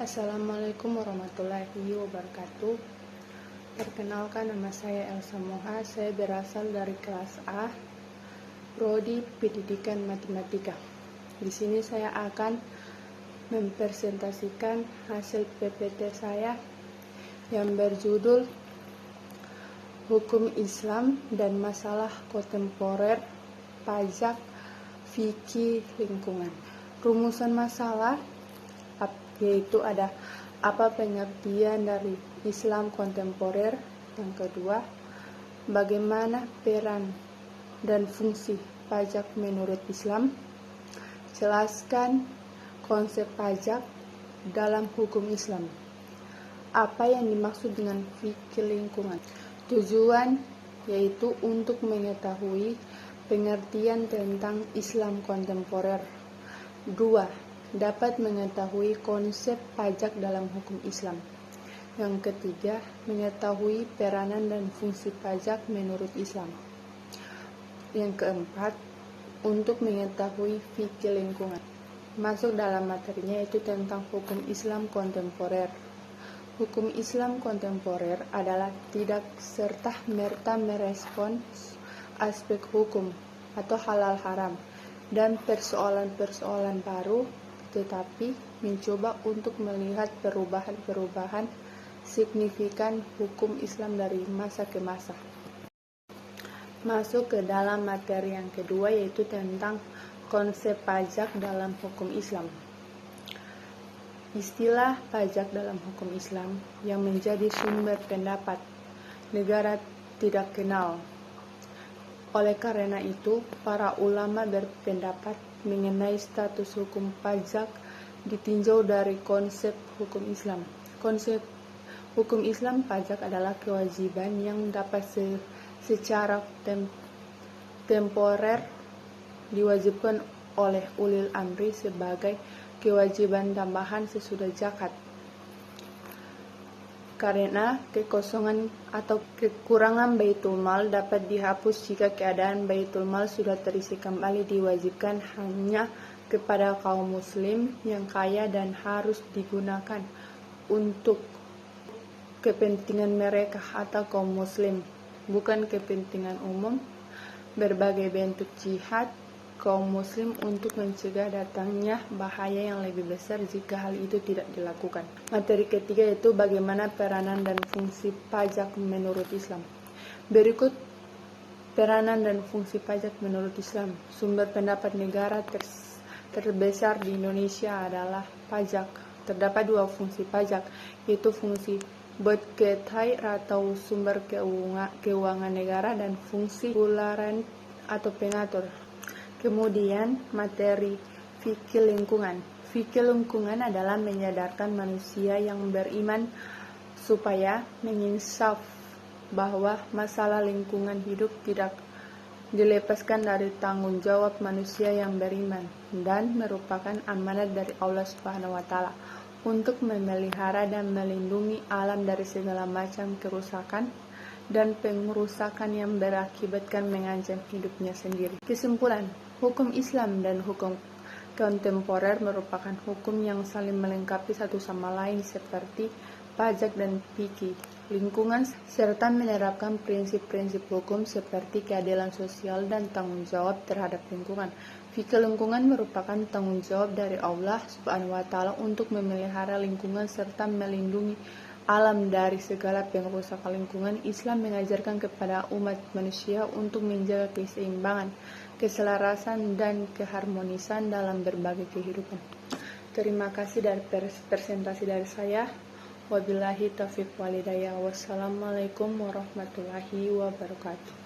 Assalamualaikum warahmatullahi wabarakatuh. Perkenalkan, nama saya Elsa Moha. Saya berasal dari kelas A, Prodi Pendidikan Matematika. Di sini saya akan mempresentasikan hasil PPT saya yang berjudul Hukum Islam dan Masalah Kontemporer Pajak Fikih Lingkungan. Rumusan masalah yaitu ada apa pengertian dari Islam kontemporer. Yang kedua, bagaimana peran dan fungsi pajak menurut Islam. Jelaskan konsep pajak dalam hukum Islam. Apa yang dimaksud dengan fikih lingkungan. Tujuan yaitu untuk mengetahui pengertian tentang Islam kontemporer. 2. Dapat mengetahui konsep pajak dalam hukum Islam. Yang ketiga, mengetahui peranan dan fungsi pajak menurut Islam. Yang keempat, untuk mengetahui fikih lingkungan. Masuk dalam materinya yaitu tentang hukum Islam kontemporer. Hukum Islam kontemporer adalah tidak serta-merta merespons aspek hukum atau halal haram dan persoalan-persoalan baru, tetapi mencoba untuk melihat perubahan-perubahan signifikan hukum Islam dari masa ke masa. Masuk ke dalam materi yang kedua yaitu tentang konsep pajak dalam hukum Islam. Istilah pajak dalam hukum Islam yang menjadi sumber pendapat negara tidak kenal. Oleh karena itu, para ulama berpendapat mengenai status hukum pajak ditinjau dari konsep hukum Islam. Konsep hukum Islam, pajak adalah kewajiban yang dapat secara temporer diwajibkan oleh ulil amri sebagai kewajiban tambahan sesudah zakat. Karena kekosongan atau kekurangan Baitul Mal dapat dihapus jika keadaan Baitul Mal sudah terisi kembali, diwajibkan hanya kepada kaum muslim yang kaya dan harus digunakan untuk kepentingan mereka atau kaum muslim, bukan kepentingan umum. Berbagai bentuk jihad kaum muslim untuk mencegah datangnya bahaya yang lebih besar jika hal itu tidak dilakukan. Materi ketiga yaitu bagaimana peranan dan fungsi pajak menurut Islam. Berikut peranan dan fungsi pajak menurut Islam. Sumber pendapat negara terbesar di Indonesia adalah pajak. Terdapat dua fungsi pajak, yaitu fungsi Botketai atau sumber keuangan negara dan fungsi ularan atau pengatur. Kemudian materi fikih lingkungan. Fikih lingkungan adalah menyadarkan manusia yang beriman supaya menginsaf bahwa masalah lingkungan hidup tidak dilepaskan dari tanggung jawab manusia yang beriman dan merupakan amanat dari Allah Subhanahu wa taala untuk memelihara dan melindungi alam dari segala macam kerusakan dan pengerusakan yang berakibatkan mengancam hidupnya sendiri. Kesimpulan, hukum Islam dan hukum kontemporer merupakan hukum yang saling melengkapi satu sama lain seperti pajak dan fikih lingkungan serta menerapkan prinsip-prinsip hukum seperti keadilan sosial dan tanggung jawab terhadap lingkungan. Fikih lingkungan merupakan tanggung jawab dari Allah Subhanahu wa taala untuk memelihara lingkungan serta melindungi alam dari segala pengerusakan lingkungan. Islam mengajarkan kepada umat manusia untuk menjaga keseimbangan, keselarasan, dan keharmonisan dalam berbagai kehidupan. Terima kasih dari presentasi dari saya. Wabillahi taufiq walhidayah. Wassalamualaikum warahmatullahi wabarakatuh.